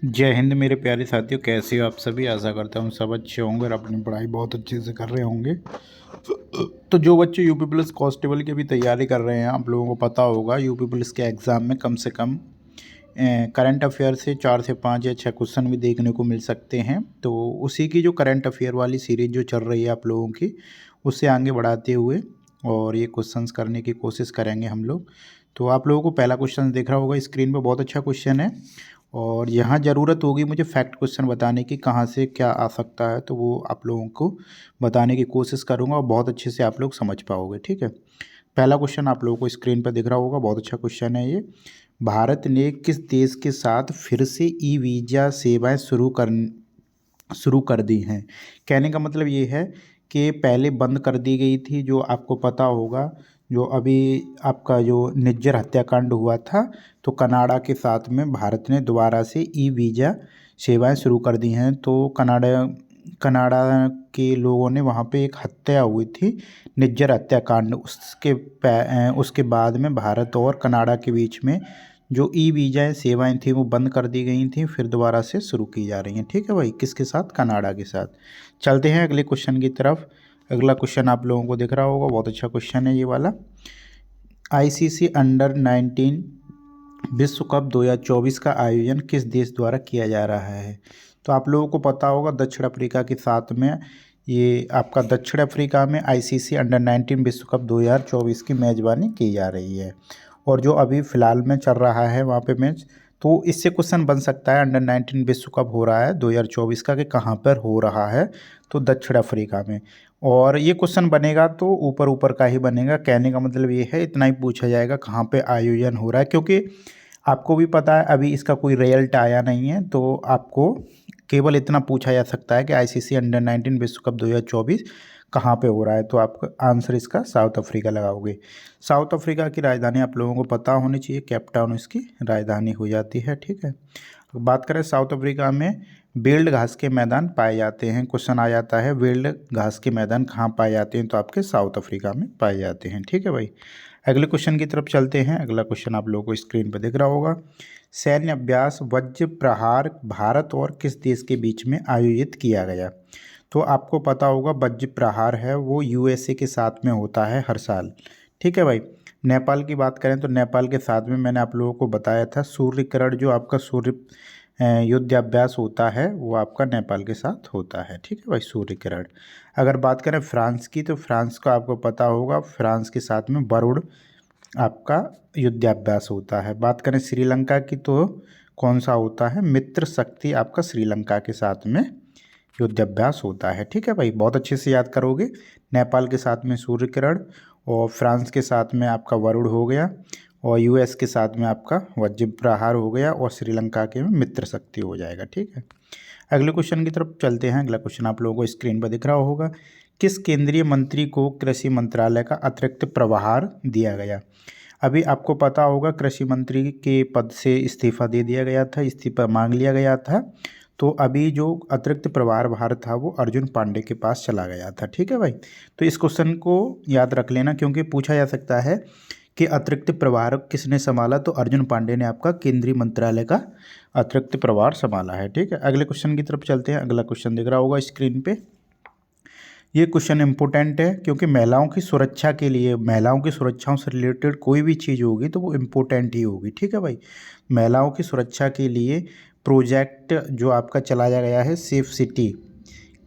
जय हिंद मेरे प्यारे साथियों, कैसे हो आप सभी। आशा करता हूँ सब अच्छे होंगे और अपनी पढ़ाई बहुत अच्छे से कर रहे होंगे। तो जो बच्चे यूपी पुलिस कांस्टेबल की भी तैयारी कर रहे हैं, आप लोगों को पता होगा यूपी पुलिस के एग्ज़ाम में कम से कम करंट अफेयर से 4 से 5 या 6 क्वेश्चन भी देखने को मिल सकते हैं। तो उसी की जो करंट अफेयर वाली सीरीज जो चल रही है आप लोगों की, उससे आगे बढ़ाते हुए और ये क्वेश्चंस करने की कोशिश करेंगे हम लोग। तो आप लोगों को पहला क्वेश्चन दिख रहा होगा स्क्रीन पे, बहुत अच्छा क्वेश्चन है। और यहाँ ज़रूरत होगी मुझे फैक्ट क्वेश्चन बताने की, कहाँ से क्या आ सकता है, तो वो आप लोगों को बताने की कोशिश करूँगा और बहुत अच्छे से आप लोग समझ पाओगे। ठीक है, पहला क्वेश्चन आप लोगों को स्क्रीन पर दिख रहा होगा, बहुत अच्छा क्वेश्चन है ये। भारत ने किस देश के साथ फिर से ई वीज़ा सेवाएं शुरू कर दी हैं। कहने का मतलब ये है कि पहले बंद कर दी गई थी, जो आपको पता होगा, जो अभी आपका जो निज्जर हत्याकांड हुआ था, तो कनाडा के साथ में भारत ने दोबारा से ई वीज़ा सेवाएं शुरू कर दी हैं। तो कनाडा कनाडा के लोगों ने वहाँ पे एक हत्या हुई थी, निज्जर हत्याकांड, उसके बाद में भारत और कनाडा के बीच में जो ई वीज़ा सेवाएं थी वो बंद कर दी गई थी, फिर दोबारा से शुरू की जा रही हैं। ठीक है भाई, किसके साथ? कनाडा के साथ। चलते हैं अगले क्वेश्चन की तरफ। अगला क्वेश्चन आप लोगों को दिख रहा होगा, बहुत अच्छा क्वेश्चन है ये वाला। आईसीसी अंडर 19 विश्व कप 2024 का आयोजन किस देश द्वारा किया जा रहा है। तो आप लोगों को पता होगा दक्षिण अफ्रीका के साथ में ये आपका दक्षिण अफ्रीका में आईसीसी अंडर 19 विश्व कप 2024 की मेज़बानी की जा रही है। और जो अभी फ़िलहाल में चल रहा है वहाँ पे मैच, तो इससे क्वेश्चन बन सकता है अंडर 19 विश्व कप हो रहा है 2024 का, कि कहाँ पर हो रहा है, तो दक्षिण अफ्रीका में। और ये क्वेश्चन बनेगा तो ऊपर ऊपर का ही बनेगा। कहने का मतलब ये है, इतना ही पूछा जाएगा कहाँ पे आयोजन हो रहा है, क्योंकि आपको भी पता है अभी इसका कोई रिजल्ट आया नहीं है। तो आपको केवल इतना पूछा जा सकता है कि आईसीसी अंडर 19 विश्व कप 2024 कहाँ पे हो रहा है, तो आपका आंसर इसका साउथ अफ्रीका लगाओगे। साउथ अफ्रीका की राजधानी आप लोगों को पता होनी चाहिए, केप टाउन इसकी राजधानी हो जाती है। ठीक है, बात करें साउथ अफ्रीका में बेल्ड घास के मैदान पाए जाते हैं। क्वेश्चन आ जाता है बेल्ड घास के मैदान कहाँ पाए जाते हैं, तो आपके साउथ अफ्रीका में पाए जाते हैं। ठीक है भाई, अगले क्वेश्चन की तरफ चलते हैं। अगला क्वेश्चन आप लोगों को स्क्रीन पर दिख रहा होगा। सैन्य अभ्यास वज्र प्रहार भारत और किस देश के बीच में आयोजित किया गया। तो आपको पता होगा वज्र प्रहार है वो यूएसए के साथ में होता है हर साल। ठीक है भाई, नेपाल की बात करें तो नेपाल के साथ में मैंने आप लोगों को बताया था सूर्य किरण, जो आपका सूर्य युद्धाभ्यास होता है वो आपका नेपाल के साथ होता है। ठीक है भाई, सूर्य किरण। अगर बात करें फ्रांस की, तो फ्रांस का आपको पता होगा फ्रांस के साथ में वरुण आपका युद्धाभ्यास होता है। बात करें श्रीलंका की, तो कौन सा होता है? मित्र शक्ति आपका श्रीलंका के साथ में युद्धाभ्यास होता है। ठीक है भाई, बहुत अच्छे से याद करोगे। नेपाल के साथ में सूर्य किरण, और फ्रांस के साथ में आपका वरुण हो गया, और यूएस के साथ में आपका वज्र प्रहार हो गया, और श्रीलंका के में मित्र शक्ति हो जाएगा। ठीक है, अगले क्वेश्चन की तरफ चलते हैं। अगला क्वेश्चन आप लोगों को स्क्रीन पर दिख रहा होगा। किस केंद्रीय मंत्री को कृषि मंत्रालय का अतिरिक्त प्रभार दिया गया। अभी आपको पता होगा कृषि मंत्री के पद से इस्तीफा दे दिया गया था, इस्तीफा मांग लिया गया था। तो अभी जो अतिरिक्त प्रभार भार था वो अर्जुन पांडे के पास चला गया था। ठीक है भाई, तो इस क्वेश्चन को याद रख लेना, क्योंकि पूछा जा सकता है कि अतिरिक्त प्रभार किसने संभाला, तो अर्जुन पांडे ने आपका केंद्रीय मंत्रालय का अतिरिक्त प्रभार संभाला है। ठीक है, अगले क्वेश्चन की तरफ चलते हैं। अगला क्वेश्चन दिख रहा होगा स्क्रीन पे। ये क्वेश्चन इंपॉर्टेंट है, क्योंकि महिलाओं की सुरक्षा के लिए, महिलाओं की सुरक्षाओं से रिलेटेड कोई भी चीज़ होगी तो वो इम्पोर्टेंट ही होगी। ठीक है भाई, महिलाओं की सुरक्षा के लिए प्रोजेक्ट जो आपका चलाया गया है सेफ सिटी,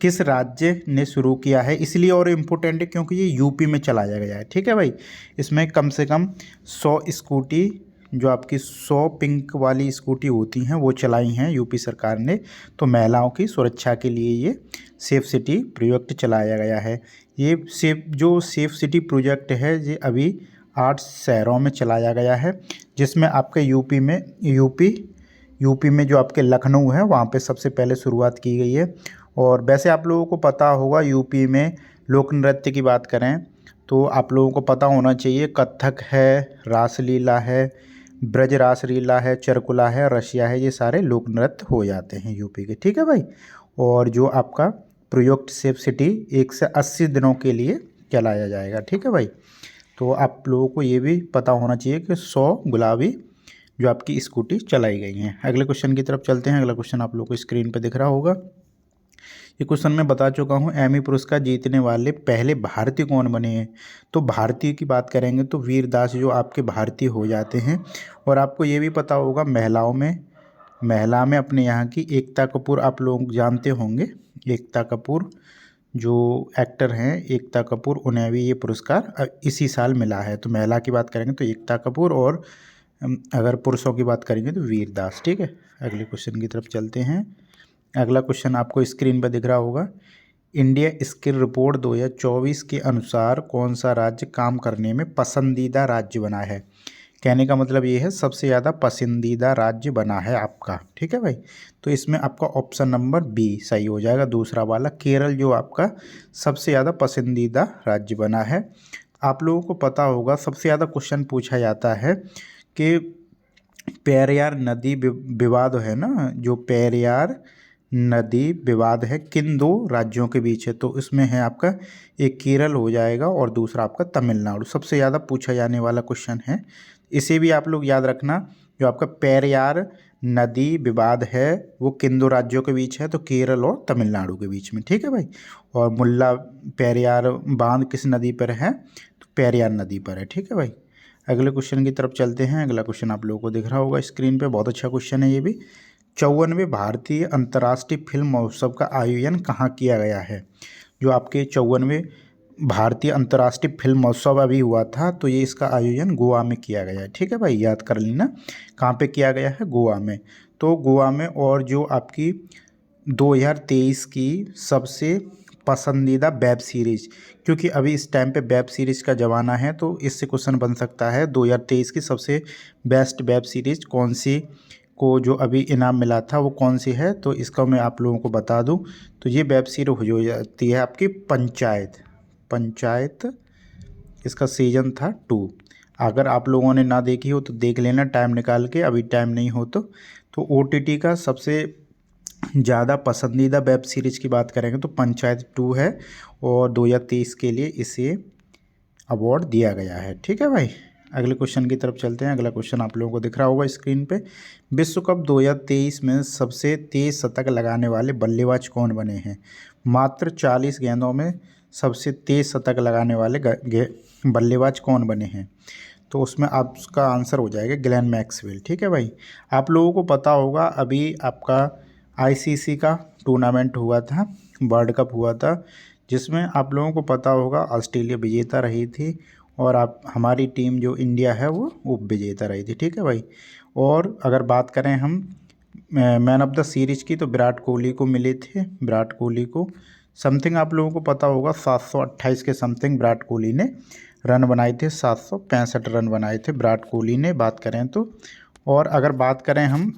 किस राज्य ने शुरू किया है, इसलिए और इम्पोर्टेंट है क्योंकि ये यूपी में चलाया गया है। ठीक है भाई, इसमें कम से कम 100 स्कूटी, जो आपकी 100 पिंक वाली स्कूटी होती हैं वो चलाई हैं यूपी सरकार ने। तो महिलाओं की सुरक्षा के लिए ये सेफ सिटी प्रोजेक्ट चलाया गया है। ये सेफ सिटी प्रोजेक्ट है, ये अभी 8 शहरों में चलाया गया है, जिसमें आपके यूपी में जो आपके लखनऊ है वहाँ पे सबसे पहले शुरुआत की गई है। और वैसे आप लोगों को पता होगा यूपी में लोक नृत्य की बात करें तो आप लोगों को पता होना चाहिए, कथक है, रासलीला है, ब्रज रासलीला है, चरकुला है, रशिया है, ये सारे लोक नृत्य हो जाते हैं यूपी के। ठीक है भाई, और जो आपका प्रोजेक्ट सेफ सिटी 1 से 80 दिनों के लिए चलाया जाएगा। ठीक है भाई, तो आप लोगों को ये भी पता होना चाहिए कि 100 गुलाबी जो आपकी स्कूटी चलाई गई हैं। अगले क्वेश्चन की तरफ चलते हैं। अगला क्वेश्चन आप लोगों को स्क्रीन पर दिख रहा होगा। ये क्वेश्चन मैं बता चुका हूँ। एमी पुरस्कार जीतने वाले पहले भारतीय कौन बने हैं? तो भारतीय की बात करेंगे तो वीर दास जो आपके भारतीय हो जाते हैं। और आपको ये भी पता होगा महिला में अपने यहाँ की एकता कपूर आप लोग जानते होंगे। एकता कपूर जो एक्टर हैं एकता कपूर, उन्हें भी ये पुरस्कार इसी साल मिला है। तो महिला की बात करेंगे तो एकता कपूर, और अगर पुरुषों की बात करेंगे तो वीर दास। ठीक है, अगले क्वेश्चन की तरफ चलते हैं। अगला क्वेश्चन आपको स्क्रीन पर दिख रहा होगा। इंडिया स्किल रिपोर्ट 2024 के अनुसार कौन सा राज्य काम करने में पसंदीदा राज्य बना है? कहने का मतलब ये है सबसे ज़्यादा पसंदीदा राज्य बना है आपका। ठीक है भाई, तो इसमें आपका ऑप्शन नंबर बी सही हो जाएगा, दूसरा वाला केरल जो आपका सबसे ज़्यादा पसंदीदा राज्य बना है। आप लोगों को पता होगा सबसे ज़्यादा क्वेश्चन पूछा जाता है कि पेरियार नदी विवाद है ना, जो पेरियार नदी विवाद है किन दो राज्यों के बीच है? तो इसमें है आपका एक केरल हो जाएगा और दूसरा आपका तमिलनाडु। सबसे ज़्यादा पूछा जाने वाला क्वेश्चन है, इसे भी आप लोग याद रखना। जो आपका पेरियार नदी विवाद है वो किन दो राज्यों के बीच है? तो केरल और तमिलनाडु के बीच में। ठीक है भाई, और मुल्ला पेरियार बांध किस नदी पर है? तो पेरियार नदी पर है। ठीक है भाई, अगले क्वेश्चन की तरफ चलते हैं। अगला क्वेश्चन आप लोगों को दिख रहा होगा स्क्रीन पे, बहुत अच्छा क्वेश्चन है ये भी। 54वें भारतीय अंतर्राष्ट्रीय फिल्म महोत्सव का आयोजन कहाँ किया गया है? जो आपके 54वें भारतीय अंतर्राष्ट्रीय फिल्म महोत्सव अभी हुआ था, तो ये इसका आयोजन गोवा में किया गया है। ठीक है भाई, याद कर लेना कहाँ पे किया गया है, गोवा में। तो गोवा में, और जो आपकी 2023 की सबसे पसंदीदा वेब सीरीज़, क्योंकि अभी इस टाइम पे वेब सीरीज़ का ज़माना है, तो इससे क्वेश्चन बन सकता है 2023 की सबसे बेस्ट वेब सीरीज़ कौन सी को जो अभी इनाम मिला था वो कौन सी है? तो इसका मैं आप लोगों को बता दूं, तो ये वेब सीरीज हो जाती है आपकी पंचायत। इसका सीजन था 2। अगर आप लोगों ने ना देखी हो तो देख लेना टाइम निकाल के, अभी टाइम नहीं हो तो OTT का सबसे ज़्यादा पसंदीदा वेब सीरीज़ की बात करेंगे तो पंचायत 2 है, और 2023 के लिए इसे अवार्ड दिया गया है। ठीक है भाई, अगले क्वेश्चन की तरफ चलते हैं। अगला क्वेश्चन आप लोगों को दिख रहा होगा स्क्रीन पे। विश्व कप 2023 में सबसे तेज शतक लगाने वाले बल्लेबाज कौन बने हैं? मात्र 40 गेंदों में सबसे तेज शतक लगाने वाले बल्लेबाज कौन बने हैं? तो उसमें आपका आंसर हो जाएगा ग्लेन मैक्सवेल। ठीक है भाई, आप लोगों को पता होगा अभी आपका ICC का टूर्नामेंट हुआ था, वर्ल्ड कप हुआ था, जिसमें आप लोगों को पता होगा ऑस्ट्रेलिया विजेता रही थी, और आप हमारी टीम जो इंडिया है वो उप विजेता रही थी। ठीक है भाई, और अगर बात करें हम मैन ऑफ द सीरीज़ की, तो विराट कोहली को मिले थे। विराट कोहली को समथिंग आप लोगों को पता होगा 728 के समथिंग विराट कोहली ने रन बनाए थे, 765 रन बनाए थे विराट कोहली ने, बात करें तो। और अगर बात करें हम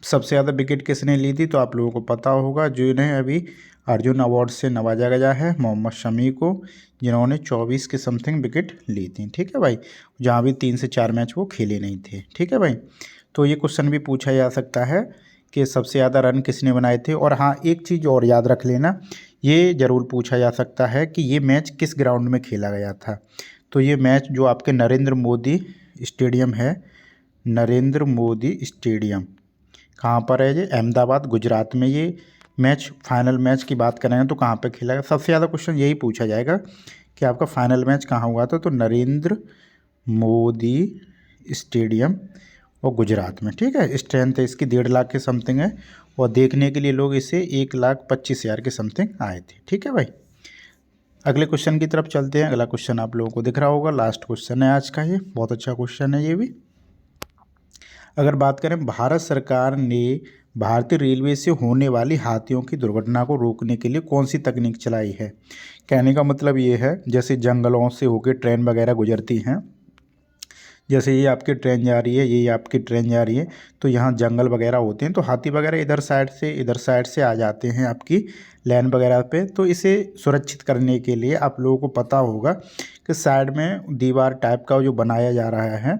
सबसे ज़्यादा विकेट किसने ली थी, तो आप लोगों को पता होगा जिन्हें अभी अर्जुन अवार्ड से नवाजा गया है, मोहम्मद शमी को, जिन्होंने 24 के समथिंग विकेट ली थी। ठीक है भाई, जहाँ भी 3 से 4 मैच वो खेले नहीं थे। ठीक है भाई, तो ये क्वेश्चन भी पूछा जा सकता है कि सबसे ज़्यादा रन किसने बनाए थे। और हाँ, एक चीज़ और याद रख लेना, ये ज़रूर पूछा जा सकता है कि ये मैच किस ग्राउंड में खेला गया था। तो ये मैच जो आपके नरेंद्र मोदी स्टेडियम है, नरेंद्र मोदी स्टेडियम कहाँ पर है? ये अहमदाबाद गुजरात में ये मैच, फाइनल मैच की बात करेंगे तो कहाँ पे खेला गया? सबसे ज़्यादा क्वेश्चन यही पूछा जाएगा कि आपका फाइनल मैच कहाँ हुआ था, तो नरेंद्र मोदी स्टेडियम और गुजरात में। ठीक है, स्ट्रेंथ है इसकी 1.5 लाख के समथिंग है, और देखने के लिए लोग इसे 1,25,000 के समथिंग आए थे। ठीक है भाई, अगले क्वेश्चन की तरफ चलते हैं। अगला क्वेश्चन आप लोगों को दिख रहा होगा, लास्ट क्वेश्चन है आज का, ये बहुत अच्छा क्वेश्चन है ये भी। अगर बात करें, भारत सरकार ने भारतीय रेलवे से होने वाली हाथियों की दुर्घटना को रोकने के लिए कौन सी तकनीक चलाई है? कहने का मतलब ये है, जैसे जंगलों से होकर ट्रेन वगैरह गुजरती हैं, जैसे ये आपकी ट्रेन जा रही है, ये आपकी ट्रेन जा रही है, तो यहाँ जंगल वगैरह होते हैं, तो हाथी वगैरह इधर साइड से आ जाते हैं आपकी लाइन वगैरह पे। तो इसे सुरक्षित करने के लिए आप लोगों को पता होगा कि साइड में दीवार टाइप का जो बनाया जा रहा है,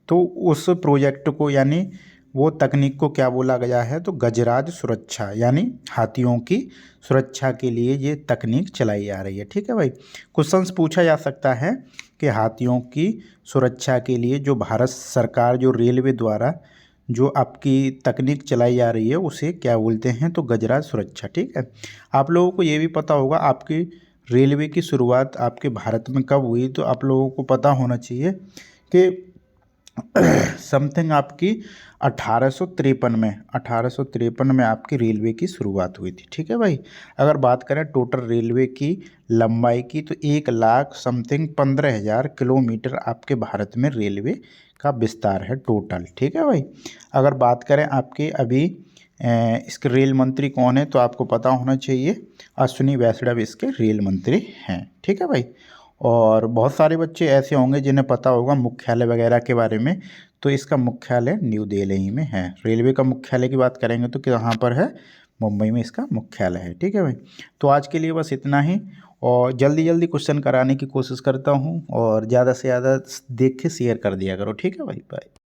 तो उस प्रोजेक्ट को, यानी वो तकनीक को क्या बोला गया है, तो गजराज सुरक्षा, यानी हाथियों की सुरक्षा के लिए ये तकनीक चलाई जा रही है। ठीक है भाई। क्वेश्चंस पूछा जा सकता है कि हाथियों की सुरक्षा के लिए जो भारत सरकार, जो रेलवे द्वारा जो आपकी तकनीक चलाई जा रही है उसे क्या बोलते हैं, तो गजराज सुरक्षा। ठीक है। आप लोगों को ये भी पता होगा आपकी रेलवे की शुरुआत आपके भारत में कब हुई, तो आप लोगों को पता होना चाहिए कि समथिंग आपकी 1853 में आपकी रेलवे की शुरुआत हुई थी। ठीक है भाई। अगर बात करें टोटल रेलवे की लंबाई की, तो 1 लाख समथिंग 15,000 किलोमीटर आपके भारत में रेलवे का विस्तार है टोटल। ठीक है भाई। अगर बात करें आपके अभी इसके रेल मंत्री कौन है, तो आपको पता होना चाहिए अश्विनी वैष्णव इसके रेल मंत्री हैं। ठीक है भाई। और बहुत सारे बच्चे ऐसे होंगे जिन्हें पता होगा मुख्यालय वगैरह के बारे में, तो इसका मुख्यालय न्यू दिल्ली में है। रेलवे का मुख्यालय की बात करेंगे तो कहाँ पर है, मुंबई में इसका मुख्यालय है। ठीक है भाई। तो आज के लिए बस इतना ही, और जल्दी जल्दी क्वेश्चन कराने की कोशिश करता हूँ, और ज़्यादा से ज़्यादा देख के शेयर कर दिया करो। ठीक है भाई। बाय।